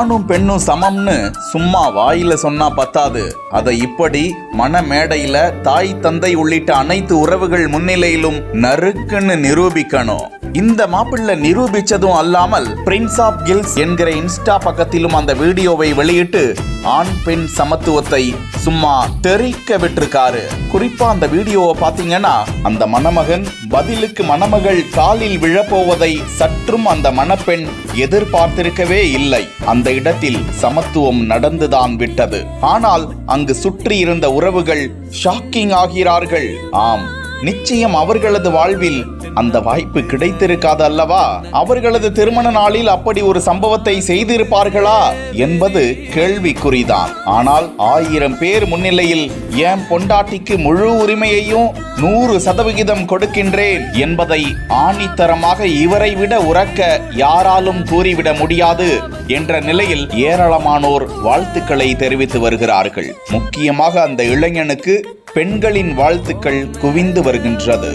ஆணும் பெண்ணும் சமம்னு சும்மா வாயில சொன்னா பத்தாது, அதை இப்படி மணமேடையில தாய் தந்தை உள்ளிட்ட அனைத்து உறவுகள் முன்னிலையிலும் நறுக்குன்னு நிரூபிக்கணும். இந்த மாப்பிள்ளை நிரூபிச்சதும் அல்லாமல் பிரின்ஸ் ஆஃப் கில்ஸ் என்கிற இன்ஸ்டா பக்கத்திலும் அந்த வீடியோவை வெளியிட்டு ஆண் பெண் சமத்துவத்தை சும்மா தெரிக்க விட்டிருக்காரு. குறிப்பா அந்த வீடியோவை பாத்தீங்கன்னா அந்த மணமகன் பதிலுக்கு மணமகள் காலில் விழப்போவதை சற்றும் அந்த மணப்பெண் எதிர்பார்த்திருக்கவே இல்லை. அந்த இடத்தில் சமத்துவம் நடந்துதான் விட்டது. ஆனால் அங்கு சுற்றி இருந்த உறவுகள் ஷாக்கிங் ஆகிறார்கள். ஆம், நிச்சயம் அவர்களது வாழ்வில் அந்த வாய்ப்பு கிடைத்திருக்காது அல்லவா? அவர்களது திருமண நாளில் அப்படி ஒரு சம்பவத்தை செய்திருப்பார்களா என்பது கேள்விக்குறிதான். ஆனால் 1000 பேர் முன்னிலையில் என் பொண்டாட்டிக்கு முழு உரிமையையும் 100% கொடுக்கின்றேன் என்பதை ஆணித்தரமாக இவரை விட உரக்க யாராலும் கூறிவிட முடியாது என்ற நிலையில் ஏராளமானோர் வாழ்த்துக்களை தெரிவித்து வருகிறார்கள். முக்கியமாக அந்த இளைஞனுக்கு பெண்களின் வாழ்த்துக்கள் குவிந்து வருகின்றது.